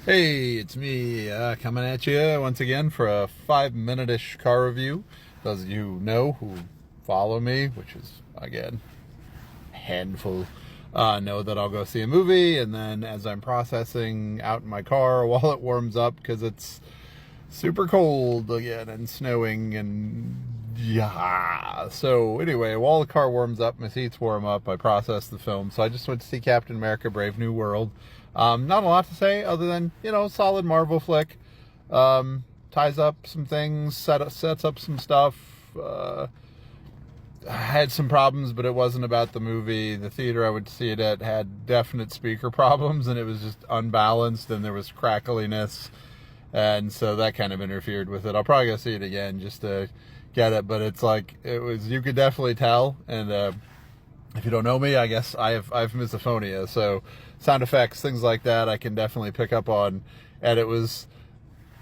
Hey, it's me coming at you once again for a 5 minute-ish car review. Those of you who know, who follow me, which is, again, a handful, know that I'll go see a movie, and then as I'm processing out in my car while it warms up, because it's super cold again and snowing and yeah. So anyway, while the car warms up, my seats warm up, I process the film. So I just went to see Captain America: Brave New World. Not a lot to say other than, solid Marvel flick. Ties up some things, sets up some stuff. I had some problems, but it wasn't about the movie. The theater I would see it at had definite speaker problems, and it was just unbalanced, and there was crackliness, and so that kind of interfered with it. I'll probably go see it again just to get it, but it's like you could definitely tell. And if you don't know me, I guess I've misophonia, so sound effects, things like that, I can definitely pick up on. And it was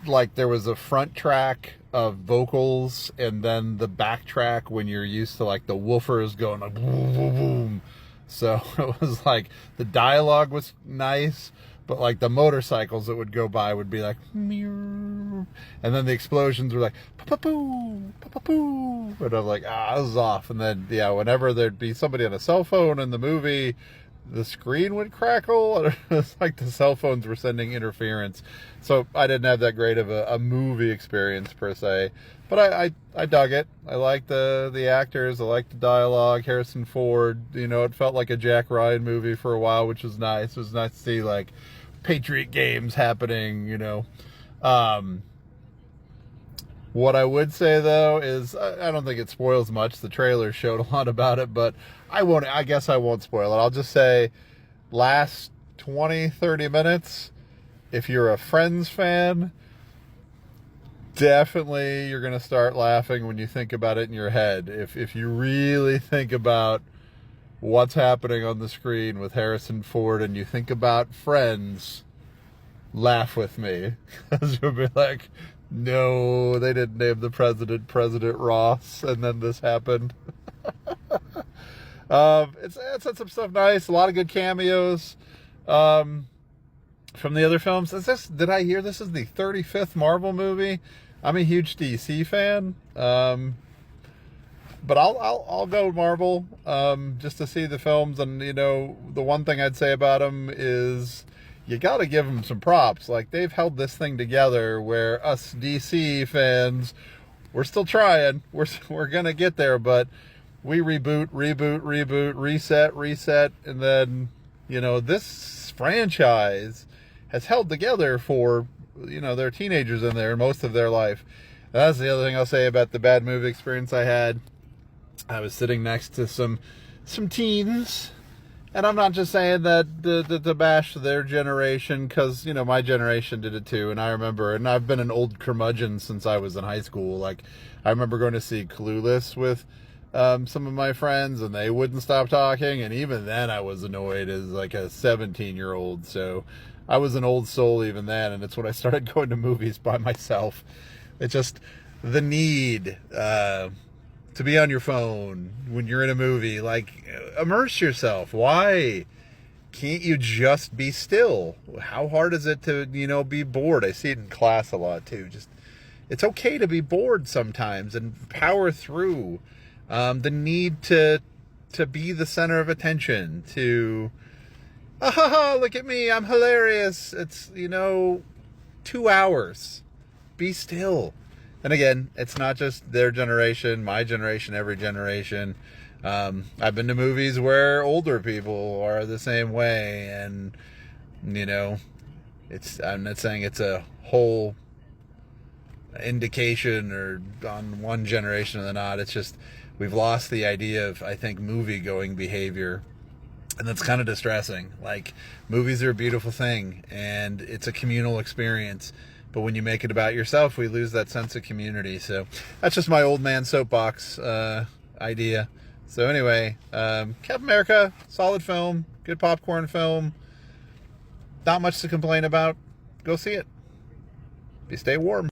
like there was a front track of vocals and then the back track when you're used to like the woofers going like boom, boom, boom. So it was like the dialogue was nice, but like the motorcycles that would go by would be like meow, and then the explosions were like pa-pa-poo, pa-pa-poo, and I'm like, this is off. And then whenever there'd be somebody on a cell phone in the movie, the screen would crackle. It's like the cell phones were sending interference. So I didn't have that great of a movie experience per se, but I dug it. I liked the actors. I liked the dialogue. Harrison Ford, it felt like a Jack Ryan movie for a while, which was nice. It was nice to see like Patriot games happening. What I would say though is I don't think it spoils much. The trailer showed a lot about it, but I guess I won't spoil it. I'll just say last 20-30 minutes, if you're a Friends fan, definitely you're going to start laughing when you think about it in your head. If you really think about what's happening on the screen with Harrison Ford and you think about Friends, laugh with me, because you'll be like, no, they didn't name the President Ross, and then this happened. It's had some stuff nice, a lot of good cameos from the other films. Did I hear this is the 35th Marvel movie? I'm a huge DC fan, but I'll go Marvel just to see the films. And the one thing I'd say about them is you got to give them some props. Like, they've held this thing together where us DC fans, we're still trying. We're going to get there, but we reboot, reset. And then, this franchise has held together for, they're teenagers in there most of their life. And that's the other thing I'll say about the bad movie experience I had. I was sitting next to some teens. And I'm not just saying that to bash their generation, because, my generation did it too. And I remember, and I've been an old curmudgeon since I was in high school. Like, I remember going to see Clueless with some of my friends, and they wouldn't stop talking. And even then I was annoyed as like a 17-year-old. So I was an old soul even then. And it's when I started going to movies by myself. It's just the need to be on your phone when you're in a movie. Like, immerse yourself. Why can't you just be still? How hard is it to, be bored? I see it in class a lot too. Just, it's okay to be bored sometimes and power through. The need to be the center of attention, to look at me, I'm hilarious. It's 2 hours. Be still. And again, it's not just their generation, my generation, every generation. I've been to movies where older people are the same way, and I'm not saying it's a whole indication or on one generation or not. It's just we've lost the idea of, I think, movie going behavior. And that's kind of distressing. Like, movies are a beautiful thing, and it's a communal experience. But when you make it about yourself, we lose that sense of community. So that's just my old man soapbox idea. So anyway, Captain America, solid film, good popcorn film. Not much to complain about. Go see it. Stay warm.